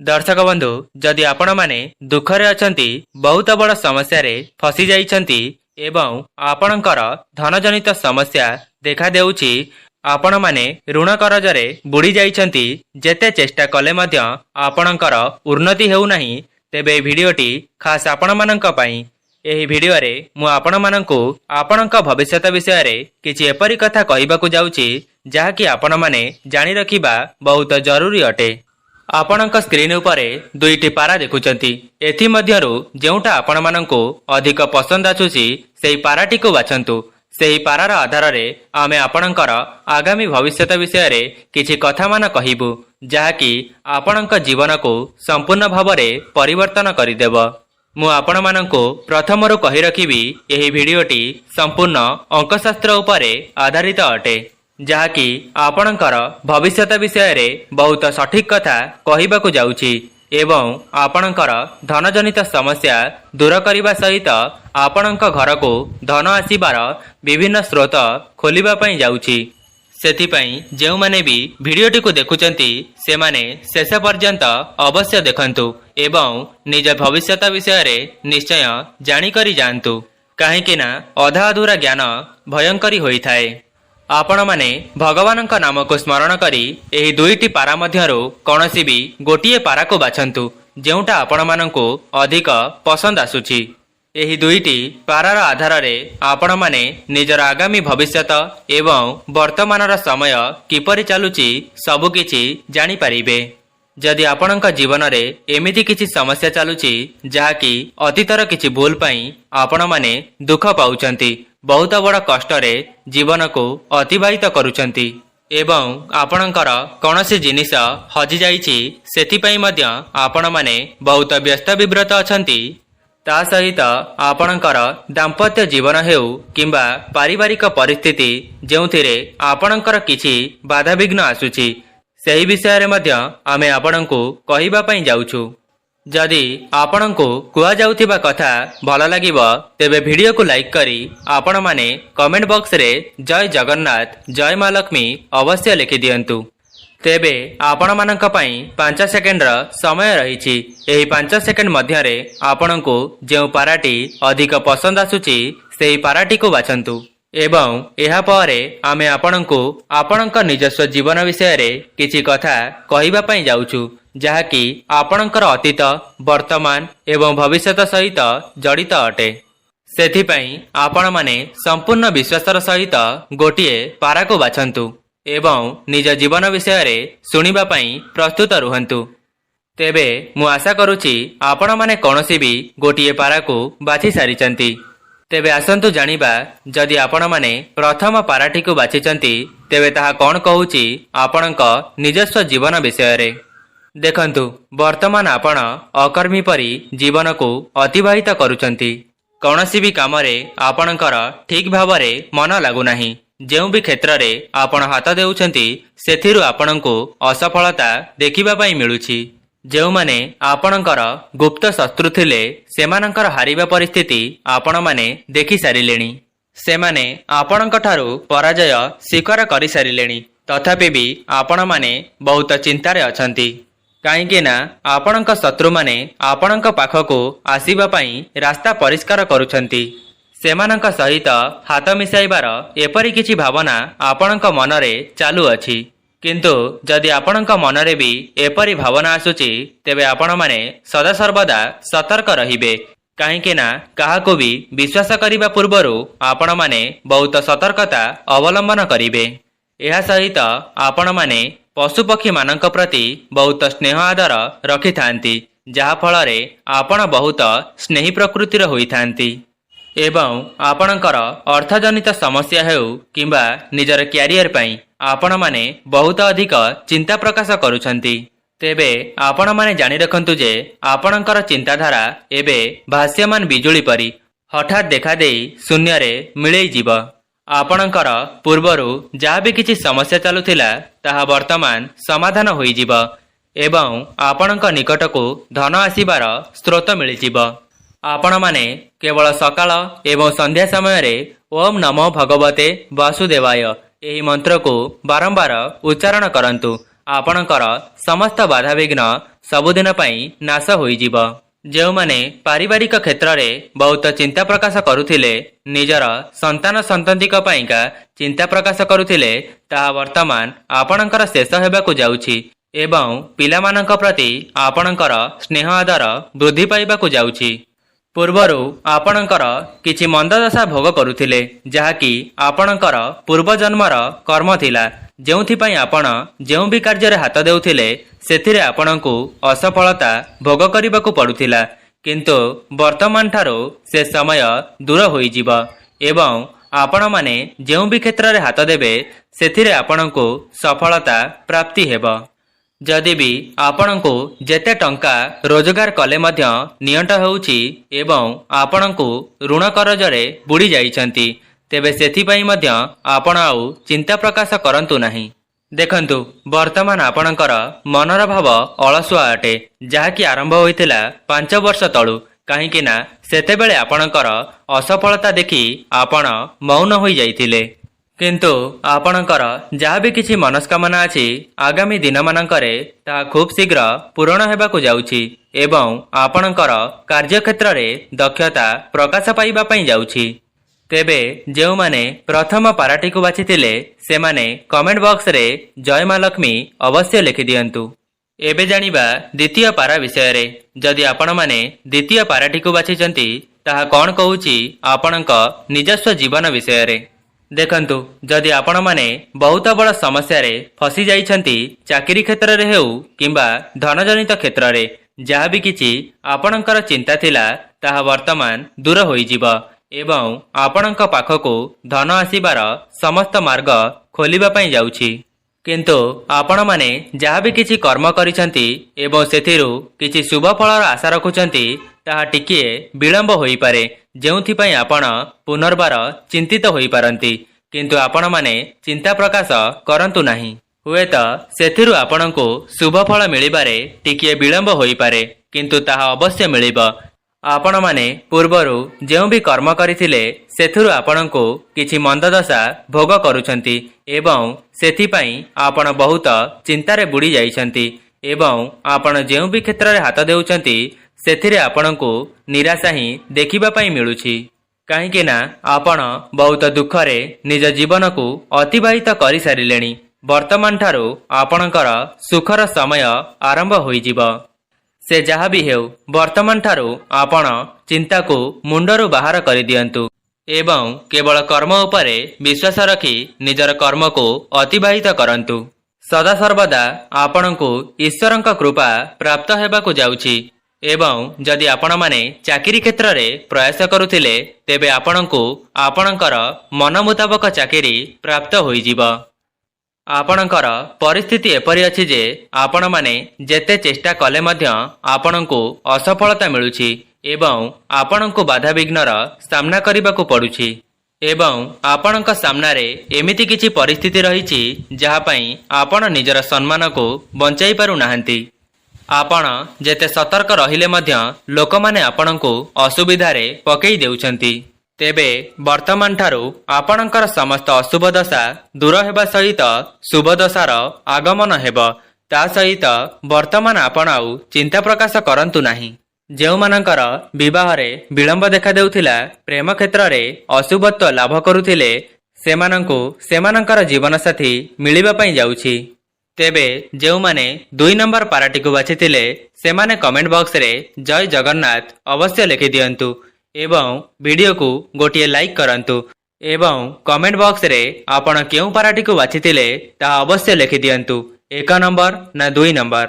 दर्शक बंधु जदि आपण माने दुखरे अछंती बहुत बड़ समस्या रे फसी जाइछंती एवं आपणकर धनजनित समस्या देखा देउछि आपण माने ऋण करजरे बुड़ी जाइछंती जेते चेष्टा कले मध्य आपणकर उन्नति हेउ नाही तेबे भिडियोटी खास आपण मानक पई। एही भिडियो रे मु आपण मानकु आपणक भविष्यत विषय रे किछि एपरि कथा कहिबाकु जाउछि जाहाकि आपण माने जानि रखिबा बहुत जरूरी अटे। आपणक स्क्रीन उपरे दुईटी पारा देखुचंती एथि मध्यरु जेउटा आपण मानकु अधिक पसंद आछुछि सेही पाराटी को बाछंतु। सेही पारार आधार रे आमे आपणकर आगामी भविष्यत विषय रे किछि कथा मान कहिबु जाहाकि आपणक जीवन को संपूर्ण भावरे परिवर्तन करिदेब। मु आपण मानकु प्रथमरु कहि रखिबी एही भिडियोटी संपूर्ण अंकशास्त्र उपरे आधारित अटे जहाँकि आपणकर भविष्यत विषय रे बहुत सठिक कथा कहिबाकु जाउछि एवं आपणकर धनजनित समस्या दूर करने सहित आपणक घर को धन आसीबार विभिन्न स्रोत खोलिबा पई जाउछि। सेथिपई जेउ माने भी भिडियोटी को देखुचंती से माने शेष पर्यंत अवश्य देखंतु एवं निज भविष्यत विषय रे निश्चय जानि करि जानतु काहेकि ना अधा अधूरा ज्ञान भयंकरी होई थाए। आपण माने भगवान का नाम को स्मरण करी एही दुईटी पारा मध्यरु कौनसी भी गोटिए पारा को बाछंतु जेउटा आपण मानंकु अधिक पसंद आसुछि। एही दुईटी पारार आधार रे आपण माने निजर आगामी भविष्यत एवं वर्तमानर समय किपरि चालुछि सबु किछि जानि परिबे। जदि आपणक जीवन रे एमिति किछि समस्या चालुछि जाहाकि अतीतर किछि भूल पई आपण माने दुख पाउचंती बहुत बड़ कष्ट रे जीवन को अतिबाहित करुचंती एवं आपणकर कौनसी जिनिस हजि जाइछि सेथिपई मध्य आपण माने बहुत व्यस्त विब्रत अछंती। ता सहित आपणकर दाम्पत्य जीवन हेउ किंबा पारिवारिक परिस्थिति जेउथिरे आपणकर किछि बाधाविघ्न आसुछि सेही विषय रे मध्य आमे आपणकु कहिबा पई जाउछु। जदि आपणकु कुआ जाउथिबा कथा भल लागिबो तेबे भिडियो को लाइक करी आपण माने कमेंट बॉक्स रे जय जगन्नाथ जय मां लक्ष्मी अवश्य लिखि दियंतु। तेबे आपण मानक पई 5 सेकेंड र समय रहिछि एही 5 सेकेंड मध्य रे आपणकु जेउ पाराटी अधिक पसंद आसुछि सेही पाराटी को बाछंतु एवं एहा परे आमे आपणकु आपणक निजस्व जीवन विषय रे किछि कथा कहिबा पई जाउछु जहाँकि आपणकर अतीत वर्तमान एवं भविष्यत सहित जड़ित अटे। सेथिपई आपण माने संपूर्ण विश्वासर सहित गोटिए पारा को बाछंतु एवं निज जीवन विषय रे सुनिबा पई प्रस्तुत रुहंतु। तेबे मु आशा करूछि आपण माने कोनोसी भी गोटिए पारा को बाछि सारिचंती। तेबे आसंतु जानिबा जदि आपण माने प्रथम पाराटी को बाछिचंती तेबे ताहा कोन कहूछि आपणक निजस्व जीवन विषय रे। देखंतु वर्तमान आपण अकर्मी परी जीवन को अतिबाहित करुचंती कौनसी भी काम रे आपणकर ठीक भाव रे मन लागु नाही जेउ भी क्षेत्र रे आपण हाथ देउछंती सेथिरु आपणको असफलता देखिबा पई मिलुछि। जेउ माने आपणकर गुप्त शत्रु थिले सेमानकर हारिबा परिस्थिति आपण माने देखि सारिलेणी से माने आपणक ठारू पराजय स्वीकार करि सारिलेणी तथापि भी आपण माने बहुत चिंता रे अछंती काहेकि ना आपणक शत्रु माने आपणक पाखको आसीबा पई रास्ता परिष्कार करुछंती सेमानक सहित हाथ मिसाइबार एपरि किछि भावना आपणक मनरे चालू अछि किंतु जदि आपणक मनरे भी एपरि भावना आसुछि तेबे आपण माने सदा सर्वदा सतर्क रहिबे काहेकि ना काहाको भी विश्वास करिबा पूर्वरु आपण माने बहुत सतर्कता अवलंबन करिबे। एहा सहित आपण माने पशुपक्षी मानक प्रति बहुत स्नेह आदर रखि थांती जहा फल रे आपण बहुत स्नेही प्रकृतिर होई थांती एवं आपणकर अर्थजनित समस्या हेउ किंबा निजर क्यारियर पई आपण माने बहुत अधिक चिंता प्रकाश करुछंती। तेबे आपण माने जानि रखंतु जे आपणकर चिंताधारा एबे भास्यमान बिजुली परी हठात देखा देई शून्य रे मिलई जीव। आपणकर पूर्वरु जहाँ भी किछि समस्या चलुथिला ताहा वर्तमान समाधान होई जीव एवं आपणक निकट को धन आसीबार स्रोत मिलि जीव। आपण माने केवल सकाळ एवं संध्या समय रे ओम नमो भगवते वासुदेवाय एही मंत्र को बारंबार उच्चारण करंतु आपणकर समस्त बाधाविघ्न ସବୁଦିନ ପାଇଁ ନାଶ ହୋଇଯିବ। ଯେଉଁମାନେ ପାରିବାରିକ କ୍ଷେତ୍ରରେ ବହୁତ ଚିନ୍ତା ପ୍ରକାଶ କରୁଥିଲେ, ନିଜର ସନ୍ତାନ ସନ୍ତତିଙ୍କ ପାଇଁକା ଚିନ୍ତା ପ୍ରକାଶ କରୁଥିଲେ, ତାହା ବର୍ତ୍ତମାନ ଆପଣଙ୍କର ଶେଷ ହେବାକୁ ଯାଉଛି ଏବଂ ପିଲାମାନଙ୍କ ପ୍ରତି ଆପଣଙ୍କର ସ୍ନେହ ଆଦର ବୃଦ୍ଧି ପାଇବାକୁ ଯାଉଛି। ପୂର୍ବରୁ ଆପଣଙ୍କର କିଛି ମନ୍ଦ ଦଶା ଭୋଗ କରୁଥିଲେ, ଯାହାକି ଆପଣଙ୍କର ପୂର୍ବଜନ୍ମର କର୍ମ ଥିଲା। ଯେଉଁଥିପାଇଁ ଆପଣ ଯେଉଁ ବି କାର୍ଯ୍ୟରେ ହାତ ଦେଉଥିଲେ, ସେଥିରେ ଆପଣଙ୍କୁ ଅସଫଳତା ଭୋଗ କରିବାକୁ ପଡୁଥିଲା। କିନ୍ତୁ ବର୍ତ୍ତମାନ ଠାରୁ ସେ ସମୟ ଦୂର ହୋଇଯିବ ଏବଂ ଆପଣମାନେ ଯେଉଁ ବି କ୍ଷେତ୍ରରେ ହାତ ଦେବେ, ସେଥିରେ ଆପଣଙ୍କୁ ସଫଳତା ପ୍ରାପ୍ତି ହେବ। ଯଦି ବି ଆପଣଙ୍କୁ ଯେତେ ଟଙ୍କା ରୋଜଗାର କଲେ ମଧ୍ୟ ନିଅଣ୍ଟ ହେଉଛି ଏବଂ ଆପଣଙ୍କୁ ଋଣ କରଜରେ ବୁଡ଼ି ଯାଇଛନ୍ତି, ତେବେ ସେଥିପାଇଁ ମଧ୍ୟ ଆପଣ ଆଉ ଚିନ୍ତା ପ୍ରକାଶ କରନ୍ତୁ ନାହିଁ। ଦେଖନ୍ତୁ, ବର୍ତ୍ତମାନ ଆପଣଙ୍କର ମନର ଭାବ ଅଳସୁଆ ଅଟେ, ଯାହାକି ଆରମ୍ଭ ହୋଇଥିଲା 5 ବର୍ଷ ତଳୁ। କାହିଁକି ନା ସେତେବେଳେ ଆପଣଙ୍କର ଅସଫଳତା ଦେଖି ଆପଣ ମୌନ ହୋଇଯାଇଥିଲେ। କିନ୍ତୁ ଆପଣଙ୍କର ଯାହା ବି କିଛି ମନସ୍କାମନା ଅଛି, ଆଗାମୀ ଦିନମାନଙ୍କରେ ତାହା ଖୁବ୍ ଶୀଘ୍ର ପୂରଣ ହେବାକୁ ଯାଉଛି ଏବଂ ଆପଣଙ୍କର କାର୍ଯ୍ୟକ୍ଷେତ୍ରରେ ଦକ୍ଷତା ପ୍ରକାଶ ପାଇବା ପାଇଁ ଯାଉଛି। ତେବେ ଯେଉଁମାନେ ପ୍ରଥମ ପାରାଟିକୁ ବାଛିଥିଲେ, ସେମାନେ କମେଣ୍ଟ ବକ୍ସରେ ଜୟ ମା ଲକ୍ଷ୍ମୀ ଅବଶ୍ୟ ଲେଖିଦିଅନ୍ତୁ। ଏବେ ଜାଣିବା ଦ୍ୱିତୀୟ ପାରା ବିଷୟରେ। ଯଦି ଆପଣମାନେ ଦ୍ୱିତୀୟ ପାରାଟିକୁ ବାଛିଛନ୍ତି, ତାହା କ'ଣ କହୁଛି ଆପଣଙ୍କ ନିଜସ୍ୱ ଜୀବନ ବିଷୟରେ। ଦେଖନ୍ତୁ, ଯଦି ଆପଣମାନେ ବହୁତ ବଡ଼ ସମସ୍ୟାରେ ଫସି ଯାଇଛନ୍ତି, ଚାକିରି କ୍ଷେତ୍ରରେ ହେଉ କିମ୍ବା ଧନଜନିତ କ୍ଷେତ୍ରରେ, ଯାହା ବି କିଛି ଆପଣଙ୍କର ଚିନ୍ତା ଥିଲା, ତାହା ବର୍ତ୍ତମାନ ଦୂର ହୋଇଯିବ ଏବଂ ଆପଣଙ୍କ ପାଖକୁ ଧନ ଆସିବାର ସମସ୍ତ ମାର୍ଗ ଖୋଲିବା ପାଇଁ ଯାଉଛି। କିନ୍ତୁ ଆପଣମାନେ ଯାହା ବି କିଛି କର୍ମ କରିଛନ୍ତି ଏବଂ ସେଥିରୁ କିଛି ଶୁଭ ଫଳର ଆଶା ରଖୁଛନ୍ତି, ତାହା ଟିକିଏ ବିଳମ୍ବ ହୋଇପାରେ, ଯେଉଁଥିପାଇଁ ଆପଣ ପୁନର୍ବାର ଚିନ୍ତିତ ହୋଇପାରନ୍ତି। କିନ୍ତୁ ଆପଣମାନେ ଚିନ୍ତା ପ୍ରକାଶ କରନ୍ତୁ ନାହିଁ। ହୁଏତ ସେଥିରୁ ଆପଣଙ୍କୁ ଶୁଭ ଫଳ ମିଳିବାରେ ଟିକିଏ ବିଳମ୍ବ ହୋଇପାରେ, କିନ୍ତୁ ତାହା ଅବଶ୍ୟ ମିଳିବ। ଆପଣମାନେ ପୂର୍ବରୁ ଯେଉଁ ବି କର୍ମ କରିଥିଲେ, ସେଥିରୁ ଆପଣଙ୍କୁ କିଛି ମନ୍ଦଦଶା ଭୋଗ କରୁଛନ୍ତି ଏବଂ ସେଥିପାଇଁ ଆପଣ ବହୁତ ଚିନ୍ତାରେ ବୁଡ଼ି ଯାଇଛନ୍ତି ଏବଂ ଆପଣ ଯେଉଁ ବି କ୍ଷେତ୍ରରେ ହାତ ଦେଉଛନ୍ତି, ସେଥିରେ ଆପଣଙ୍କୁ ନିରାଶା ହିଁ ଦେଖିବା ପାଇଁ ମିଳୁଛି। କାହିଁକି ନା ଆପଣ ବହୁତ ଦୁଃଖରେ ନିଜ ଜୀବନକୁ ଅତିବାହିତ କରିସାରିଲେଣି। ବର୍ତ୍ତମାନ ଠାରୁ ଆପଣଙ୍କର ସୁଖର ସମୟ ଆରମ୍ଭ ହୋଇଯିବ। ସେ ଯାହା ବି ହେଉ, ବର୍ତ୍ତମାନ ଠାରୁ ଆପଣ ଚିନ୍ତାକୁ ମୁଣ୍ଡରୁ ବାହାର କରିଦିଅନ୍ତୁ ଏବଂ କେବଳ କର୍ମ ଉପରେ ବିଶ୍ୱାସ ରଖି ନିଜର କର୍ମକୁ ଅତିବାହିତ କରନ୍ତୁ। ସଦାସର୍ବଦା ଆପଣଙ୍କୁ ଈଶ୍ୱରଙ୍କ କୃପା ପ୍ରାପ୍ତ ହେବାକୁ ଯାଉଛି ଏବଂ ଯଦି ଆପଣମାନେ ଚାକିରି କ୍ଷେତ୍ରରେ ପ୍ରୟାସ କରୁଥିଲେ, ତେବେ ଆପଣଙ୍କୁ ଆପଣଙ୍କର ମନ ମୁତାବକ ଚାକିରି ପ୍ରାପ୍ତ ହୋଇଯିବ। ଆପଣଙ୍କର ପରିସ୍ଥିତି ଏପରି ଅଛି ଯେ ଆପଣମାନେ ଯେତେ ଚେଷ୍ଟା କଲେ ମଧ୍ୟ ଆପଣଙ୍କୁ ଅସଫଳତା ମିଳୁଛି ଏବଂ ଆପଣଙ୍କୁ ବାଧାବିଘ୍ନର ସାମ୍ନା କରିବାକୁ ପଡୁଛି ଏବଂ ଆପଣଙ୍କ ସାମ୍ନାରେ ଏମିତି କିଛି ପରିସ୍ଥିତି ରହିଛି, ଯାହା ପାଇଁ ଆପଣ ନିଜର ସମ୍ମାନକୁ ବଞ୍ଚାଇ ପାରୁନାହାନ୍ତି। ଆପଣ ଯେତେ ସତର୍କ ରହିଲେ ମଧ୍ୟ ଲୋକମାନେ ଆପଣଙ୍କୁ ଅସୁବିଧାରେ ପକେଇ ଦେଉଛନ୍ତି। ତେବେ ବର୍ତ୍ତମାନ ଠାରୁ ଆପଣଙ୍କର ସମସ୍ତ ଅଶୁଭ ଦଶା ଦୂର ହେବା ସହିତ ଶୁଭ ଦଶାର ଆଗମନ ହେବ। ତା ସହିତ ବର୍ତ୍ତମାନ ଆପଣ ଆଉ ଚିନ୍ତା ପ୍ରକାଶ କରନ୍ତୁ ନାହିଁ। ଯେଉଁମାନଙ୍କର ବିବାହରେ ବିଳମ୍ବ ଦେଖାଦେଉଥିଲା, ପ୍ରେମ କ୍ଷେତ୍ରରେ ଅଶୁଭତ୍ୱ ଲାଭ କରୁଥିଲେ, ସେମାନଙ୍କୁ ସେମାନଙ୍କର ଜୀବନସାଥୀ ମିଳିବା ପାଇଁ ଯାଉଛି। ତେବେ ଯେଉଁମାନେ 2 ନମ୍ବର ପାରାଟିକୁ ବାଛିଥିଲେ, ସେମାନେ କମେଣ୍ଟ ବକ୍ସରେ ଜୟ ଜଗନ୍ନାଥ ଅବଶ୍ୟ ଲେଖିଦିଅନ୍ତୁ ଏବଂ ଭିଡ଼ିଓକୁ ଗୋଟିଏ ଲାଇକ୍ କରନ୍ତୁ ଏବଂ କମେଣ୍ଟ ବକ୍ସରେ ଆପଣ କେଉଁ ପାରାଟିକୁ ବାଛିଥିଲେ ତାହା ଅବଶ୍ୟ ଲେଖିଦିଅନ୍ତୁ, 1 ନମ୍ବର ନା 2 ନମ୍ବର।